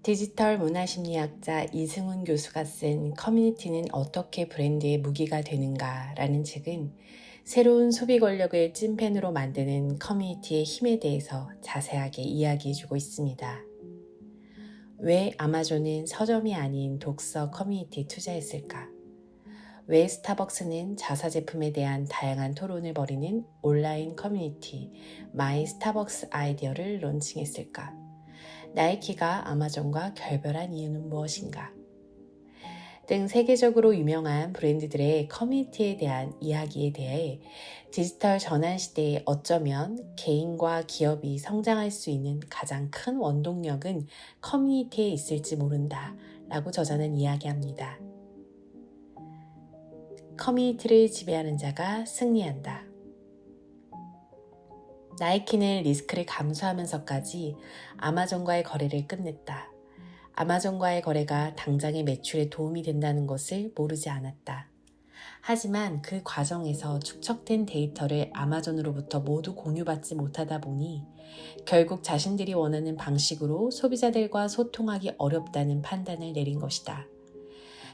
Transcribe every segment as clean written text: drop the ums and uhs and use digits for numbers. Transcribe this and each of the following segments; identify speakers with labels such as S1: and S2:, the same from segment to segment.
S1: 디지털 문화심리학자 이승훈 교수가 쓴 커뮤니티는 어떻게 브랜드의 무기가 되는가라는 책은 새로운 소비 권력을 찐팬으로 만드는 커뮤니티의 힘에 대해서 자세하게 이야기해주고 있습니다. 왜 아마존은 서점이 아닌 독서 커뮤니티에 투자했을까? 왜 스타벅스는 자사 제품에 대한 다양한 토론을 벌이는 온라인 커뮤니티 마이 스타벅스 아이디어를 론칭했을까? 나이키가 아마존과 결별한 이유는 무엇인가? 등 세계적으로 유명한 브랜드들의 커뮤니티에 대한 이야기에 대해 디지털 전환 시대에 어쩌면 개인과 기업이 성장할 수 있는 가장 큰 원동력은 커뮤니티에 있을지 모른다 라고 저자는 이야기합니다. 커뮤니티를 지배하는 자가 승리한다. 나이키는 리스크를 감수하면서까지 아마존과의 거래를 끝냈다. 아마존과의 거래가 당장의 매출에 도움이 된다는 것을 모르지 않았다. 하지만 그 과정에서 축적된 데이터를 아마존으로부터 모두 공유받지 못하다 보니 결국 자신들이 원하는 방식으로 소비자들과 소통하기 어렵다는 판단을 내린 것이다.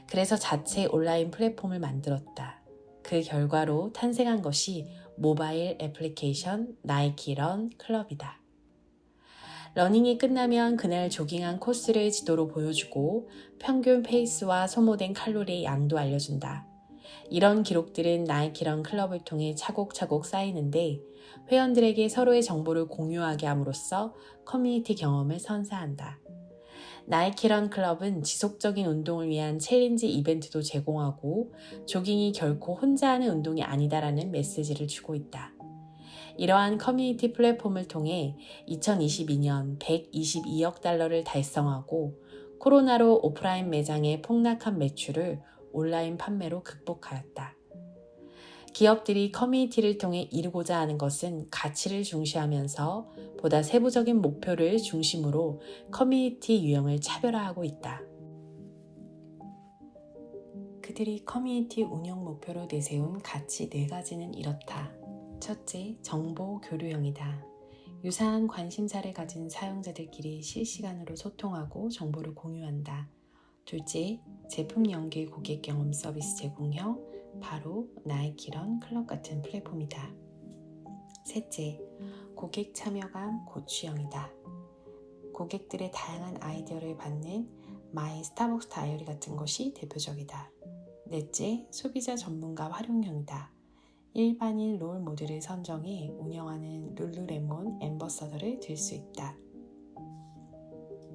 S1: 그래서 자체 온라인 플랫폼을 만들었다. 그 결과로 탄생한 것이 모바일 애플리케이션 나이키 런 클럽이다. 러닝이 끝나면 그날 조깅한 코스를 지도로 보여주고 평균 페이스와 소모된 칼로리의 양도 알려준다. 이런 기록들은 나이키 런 클럽을 통해 차곡차곡 쌓이는데 회원들에게 서로의 정보를 공유하게 함으로써 커뮤니티 경험을 선사한다. 나이키 런 클럽은 지속적인 운동을 위한 챌린지 이벤트도 제공하고 조깅이 결코 혼자 하는 운동이 아니다라는 메시지를 주고 있다. 이러한 커뮤니티 플랫폼을 통해 2022년 122억 달러를 달성하고 코로나로 오프라인 매장의 폭락한 매출을 온라인 판매로 극복하였다. 기업들이 커뮤니티를 통해 이루고자 하는 것은 가치를 중시하면서 보다 세부적인 목표를 중심으로 커뮤니티 유형을 차별화하고 있다. 그들이 커뮤니티 운영 목표로 내세운 가치 4가지는 이렇다. 첫째, 정보 교류형이다. 유사한 관심사를 가진 사용자들끼리 실시간으로 소통하고 정보를 공유한다. 둘째, 제품 연계 고객 경험 서비스 제공형, 바로 나이키 런 클럽 같은 플랫폼이다. 셋째, 고객 참여감 고취형이다. 고객들의 다양한 아이디어를 받는 마이 스타벅스 다이어리 같은 것이 대표적이다. 넷째, 소비자 전문가 활용형이다. 일반인 롤 모델을 선정해 운영하는 룰루레몬 앰버서더를 들 수 있다.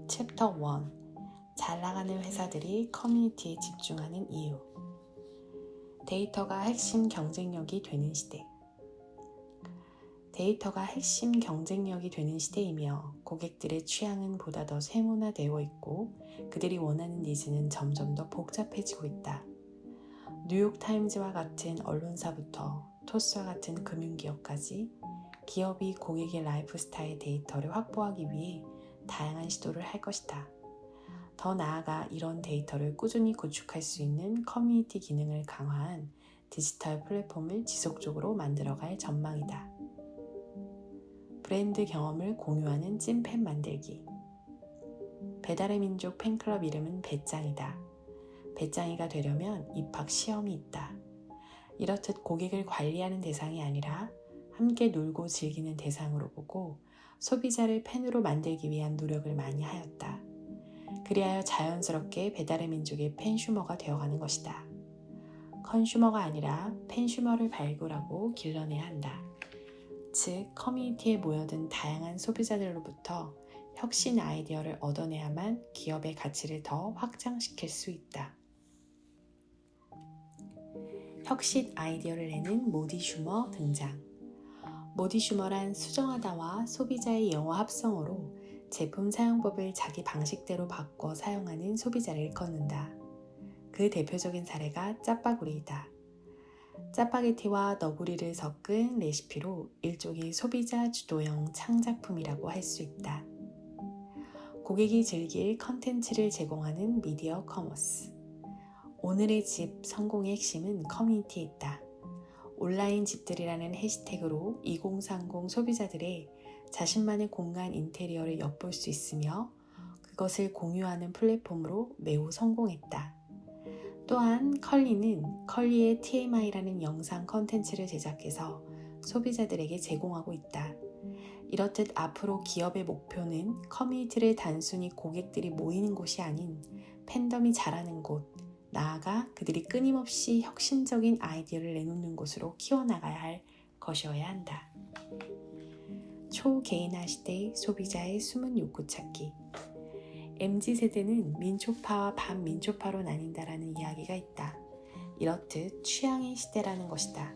S1: 챕터 1. 잘 나가는 회사들이 커뮤니티에 집중하는 이유. 데이터가 핵심 경쟁력이 되는 시대. 데이터가 핵심 경쟁력이 되는 시대이며 고객들의 취향은 보다 더 세분화되어 있고 그들이 원하는 니즈는 점점 더 복잡해지고 있다. 뉴욕타임즈와 같은 언론사부터 토스와 같은 금융기업까지 기업이 고객의 라이프 스타일 데이터를 확보하기 위해 다양한 시도를 할 것이다. 더 나아가 이런 데이터를 꾸준히 구축할 수 있는 커뮤니티 기능을 강화한 디지털 플랫폼을 지속적으로 만들어갈 전망이다. 브랜드 경험을 공유하는 찐팬 만들기. 배달의 민족 팬클럽 이름은 배짱이다. 배짱이가 되려면 입학 시험이 있다. 이렇듯 고객을 관리하는 대상이 아니라 함께 놀고 즐기는 대상으로 보고 소비자를 팬으로 만들기 위한 노력을 많이 하였다. 그리하여 자연스럽게 배달의 민족의 팬슈머가 되어가는 것이다. 컨슈머가 아니라 팬슈머를 발굴하고 길러내야 한다. 즉, 커뮤니티에 모여든 다양한 소비자들로부터 혁신 아이디어를 얻어내야만 기업의 가치를 더 확장시킬 수 있다. 혁신 아이디어를 내는 모디 슈머 등장. 모디 슈머란 수정하다와 소비자의 영어 합성어로 제품 사용법을 자기 방식대로 바꿔 사용하는 소비자를 일컫는다. 그 대표적인 사례가 짜파구리이다. 짜파게티와 너구리를 섞은 레시피로 일종의 소비자 주도형 창작품이라고 할 수 있다. 고객이 즐길 컨텐츠를 제공하는 미디어 커머스. 오늘의 집 성공의 핵심은 커뮤니티에 있다. 온라인 집들이라는 해시태그로 2030 소비자들의 자신만의 공간 인테리어를 엿볼 수 있으며 그것을 공유하는 플랫폼으로 매우 성공했다. 또한 컬리는 컬리의 TMI라는 영상 컨텐츠를 제작해서 소비자들에게 제공하고 있다. 이렇듯 앞으로 기업의 목표는 커뮤니티를 단순히 고객들이 모이는 곳이 아닌 팬덤이 자라는 곳, 나아가 그들이 끊임없이 혁신적인 아이디어를 내놓는 곳으로 키워나가야 할 것이어야 한다. 초개인화 시대의 소비자의 숨은 욕구 찾기. MZ세대는 민초파와 반민초파로 나뉜다라는 이야기가 있다. 이렇듯 취향의 시대라는 것이다.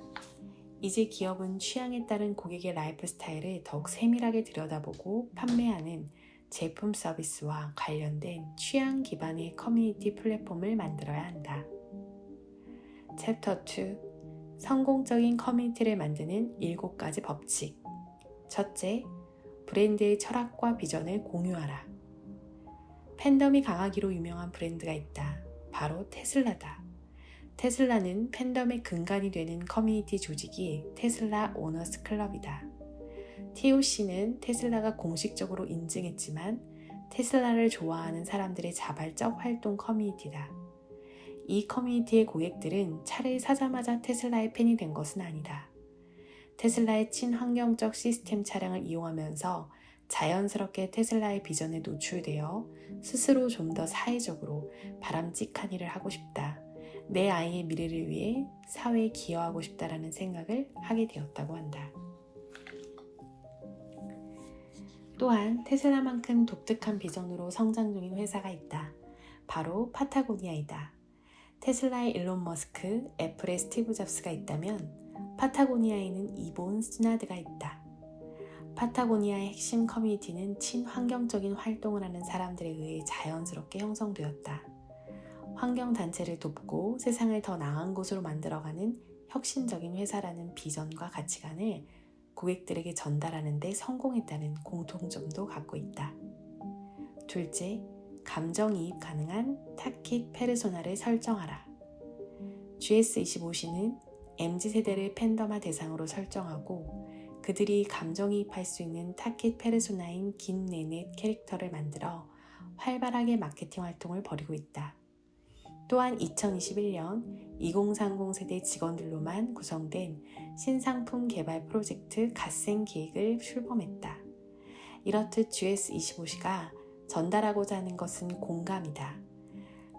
S1: 이제 기업은 취향에 따른 고객의 라이프 스타일을 더욱 세밀하게 들여다보고 판매하는 제품 서비스와 관련된 취향 기반의 커뮤니티 플랫폼을 만들어야 한다. 챕터 2. 성공적인 커뮤니티를 만드는 7가지 법칙. 첫째, 브랜드의 철학과 비전을 공유하라. 팬덤이 강하기로 유명한 브랜드가 있다. 바로 테슬라다. 테슬라는 팬덤의 근간이 되는 커뮤니티 조직이 테슬라 오너스 클럽이다. TOC는 테슬라가 공식적으로 인증했지만 테슬라를 좋아하는 사람들의 자발적 활동 커뮤니티다. 이 커뮤니티의 고객들은 차를 사자마자 테슬라의 팬이 된 것은 아니다. 테슬라의 친환경적 시스템 차량을 이용하면서 자연스럽게 테슬라의 비전에 노출되어 스스로 좀 더 사회적으로 바람직한 일을 하고 싶다. 내 아이의 미래를 위해 사회에 기여하고 싶다라는 생각을 하게 되었다고 한다. 또한 테슬라만큼 독특한 비전으로 성장 중인 회사가 있다. 바로 파타고니아이다. 테슬라의 일론 머스크, 애플의 스티브 잡스가 있다면 파타고니아에는 이본 스나드가 있다. 파타고니아의 핵심 커뮤니티는 친환경적인 활동을 하는 사람들에 의해 자연스럽게 형성되었다. 환경단체를 돕고 세상을 더 나은 곳으로 만들어가는 혁신적인 회사라는 비전과 가치관을 고객들에게 전달하는 데 성공했다는 공통점도 갖고 있다. 둘째, 감정이입 가능한 타깃 페르소나를 설정하라. GS25C는 MZ세대를 팬덤화 대상으로 설정하고 그들이 감정이입할 수 있는 타깃 페르소나인 김네넷 캐릭터를 만들어 활발하게 마케팅 활동을 벌이고 있다. 또한 2021년 2030 세대 직원들로만 구성된 신상품 개발 프로젝트 갓생 기획을 출범했다. 이렇듯 GS25C가 전달하고자 하는 것은 공감이다.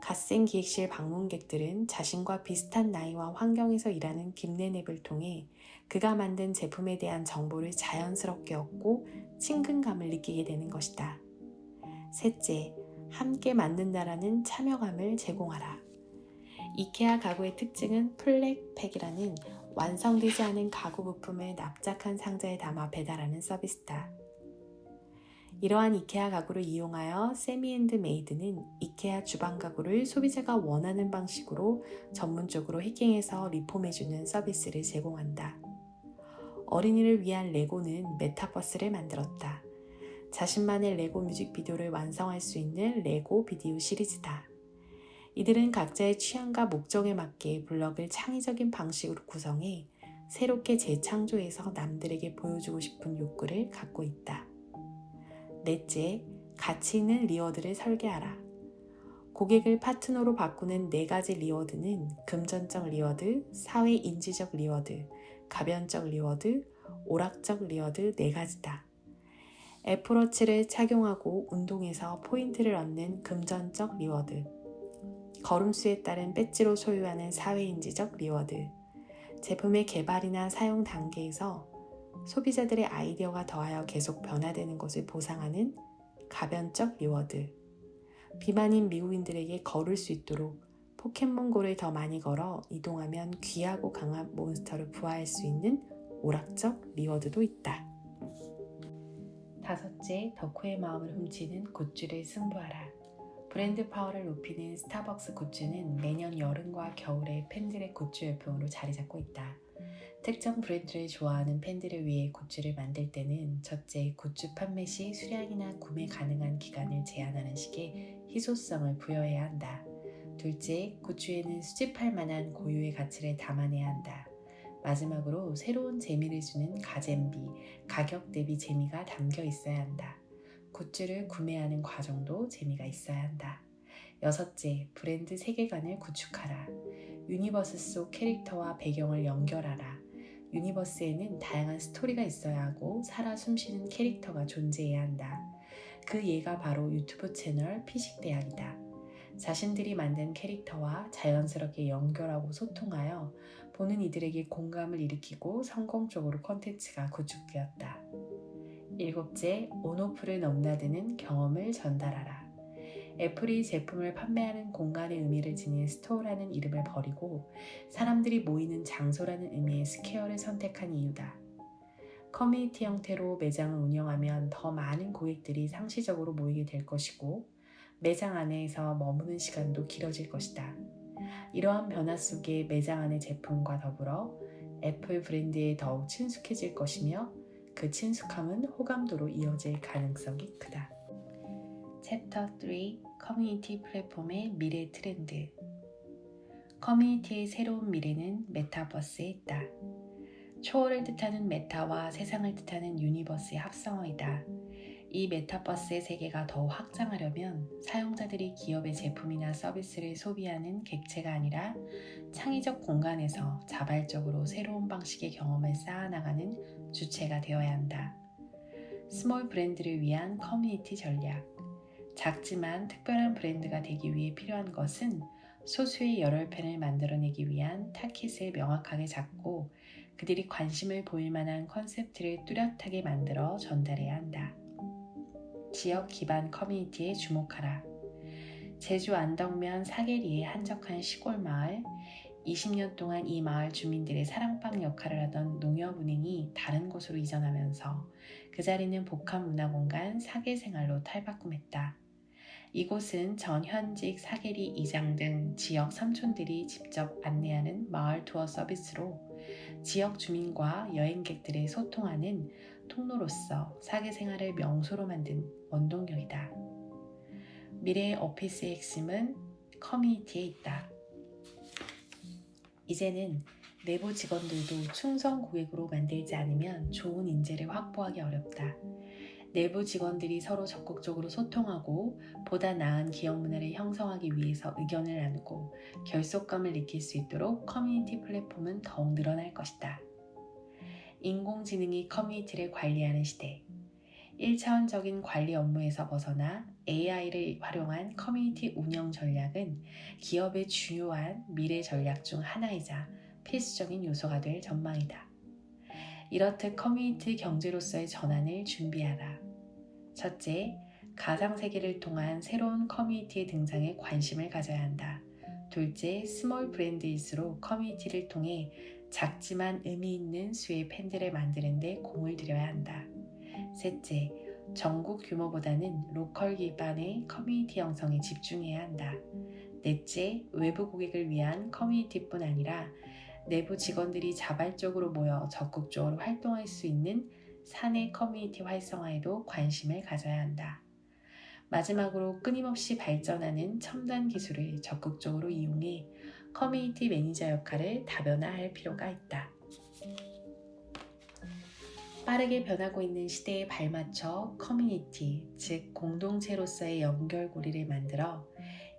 S1: 갓생 기획실 방문객들은 자신과 비슷한 나이와 환경에서 일하는 김네넵을 통해 그가 만든 제품에 대한 정보를 자연스럽게 얻고 친근감을 느끼게 되는 것이다. 셋째, 함께 만든다라는 참여감을 제공하라. 이케아 가구의 특징은 플랫팩이라는 완성되지 않은 가구 부품을 납작한 상자에 담아 배달하는 서비스다. 이러한 이케아 가구를 이용하여 세미앤드메이드는 이케아 주방 가구를 소비자가 원하는 방식으로 전문적으로 해킹해서 리폼해주는 서비스를 제공한다. 어린이를 위한 레고는 메타버스를 만들었다. 자신만의 레고 뮤직비디오를 완성할 수 있는 레고 비디오 시리즈다. 이들은 각자의 취향과 목적에 맞게 블럭을 창의적인 방식으로 구성해 새롭게 재창조해서 남들에게 보여주고 싶은 욕구를 갖고 있다. 넷째, 가치 있는 리워드를 설계하라. 고객을 파트너로 바꾸는 4가지 리워드는 금전적 리워드, 사회인지적 리워드, 가변적 리워드, 오락적 리워드 4가지다. 애플워치를 착용하고 운동해서 포인트를 얻는 금전적 리워드, 걸음수에 따른 배지로 소유하는 사회인지적 리워드, 제품의 개발이나 사용 단계에서 소비자들의 아이디어가 더하여 계속 변화되는 것을 보상하는 가변적 리워드, 비만인 미국인들에게 걸을 수 있도록 포켓몬고를 더 많이 걸어 이동하면 귀하고 강한 몬스터를 부화할 수 있는 오락적 리워드도 있다. 다섯째, 덕후의 마음을 훔치는 굿즈를 승부하라. 브랜드 파워를 높이는 스타벅스 굿즈는 매년 여름과 겨울에 팬들의 굿즈 열풍으로 자리 잡고 있다. 특정 브랜드를 좋아하는 팬들을 위해 굿즈를 만들 때는 첫째, 굿즈 판매 시 수량이나 구매 가능한 기간을 제한하는 식의 희소성을 부여해야 한다. 둘째, 굿즈에는 수집할 만한 고유의 가치를 담아내야 한다. 마지막으로 새로운 재미를 주는 가잼비, 가격 대비 재미가 담겨 있어야 한다. 굿즈를 구매하는 과정도 재미가 있어야 한다. 여섯째, 브랜드 세계관을 구축하라. 유니버스 속 캐릭터와 배경을 연결하라. 유니버스에는 다양한 스토리가 있어야 하고 살아 숨쉬는 캐릭터가 존재해야 한다. 그 예가 바로 유튜브 채널 피식대학이다. 자신들이 만든 캐릭터와 자연스럽게 연결하고 소통하여 보는 이들에게 공감을 일으키고 성공적으로 콘텐츠가 구축되었다. 일곱째, 온오프를 넘나드는 경험을 전달하라. 애플이 제품을 판매하는 공간의 의미를 지닌 스토어라는 이름을 버리고 사람들이 모이는 장소라는 의미의 스퀘어를 선택한 이유다. 커뮤니티 형태로 매장을 운영하면 더 많은 고객들이 상시적으로 모이게 될 것이고 매장 안에서 머무는 시간도 길어질 것이다. 이러한 변화 속에 매장 안의 제품과 더불어 애플 브랜드에 더욱 친숙해질 것이며 그 친숙함은 호감도로 이어질 가능성이 크다. 챕터 3 커뮤니티 플랫폼의 미래 트렌드. 커뮤니티의 새로운 미래는 메타버스에 있다. 초월을 뜻하는 메타와 세상을 뜻하는 유니버스의 합성어이다. 이 메타버스의 세계가 더 확장하려면 사용자들이 기업의 제품이나 서비스를 소비하는 객체가 아니라 창의적 공간에서 자발적으로 새로운 방식의 경험을 쌓아나가는 주체가 되어야 한다. 스몰 브랜드를 위한 커뮤니티 전략. 작지만 특별한 브랜드가 되기 위해 필요한 것은 소수의 열혈팬을 만들어내기 위한 타깃을 명확하게 잡고 그들이 관심을 보일 만한 컨셉트를 뚜렷하게 만들어 전달해야 한다. 지역 기반 커뮤니티에 주목하라. 제주 안덕면 사계리의 한적한 시골 마을, 20년 동안 이 마을 주민들의 사랑방 역할을 하던 농협은행이 다른 곳으로 이전하면서 그 자리는 복합문화공간 사계생활로 탈바꿈했다. 이곳은 전 현직 사계리 이장 등 지역 삼촌들이 직접 안내하는 마을 투어 서비스로 지역 주민과 여행객들의 소통하는 통로로서 사계생활을 명소로 만든 원동력이다. 미래의 오피스의 핵심은 커뮤니티에 있다. 이제는 내부 직원들도 충성 고객으로 만들지 않으면 좋은 인재를 확보하기 어렵다. 내부 직원들이 서로 적극적으로 소통하고 보다 나은 기업 문화를 형성하기 위해서 의견을 나누고 결속감을 느낄 수 있도록 커뮤니티 플랫폼은 더욱 늘어날 것이다. 인공지능이 커뮤니티를 관리하는 시대. 1차원적인 관리 업무에서 벗어나 AI를 활용한 커뮤니티 운영 전략은 기업의 주요한 미래 전략 중 하나이자 필수적인 요소가 될 전망이다. 이렇듯 커뮤니티 경제로서의 전환을 준비하라. 첫째, 가상세계를 통한 새로운 커뮤니티의 등장에 관심을 가져야 한다. 둘째, 스몰 브랜드일수록 커뮤니티를 통해 작지만 의미 있는 수의 팬들을 만드는 데 공을 들여야 한다. 셋째, 전국 규모보다는 로컬 기반의 커뮤니티 형성에 집중해야 한다. 넷째, 외부 고객을 위한 커뮤니티뿐 아니라 내부 직원들이 자발적으로 모여 적극적으로 활동할 수 있는 사내 커뮤니티 활성화에도 관심을 가져야 한다. 마지막으로 끊임없이 발전하는 첨단 기술을 적극적으로 이용해 커뮤니티 매니저 역할을 다변화할 필요가 있다. 빠르게 변하고 있는 시대에 발맞춰 커뮤니티, 즉 공동체로서의 연결고리를 만들어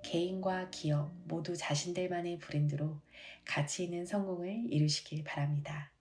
S1: 개인과 기업 모두 자신들만의 브랜드로 가치 있는 성공을 이루시길 바랍니다.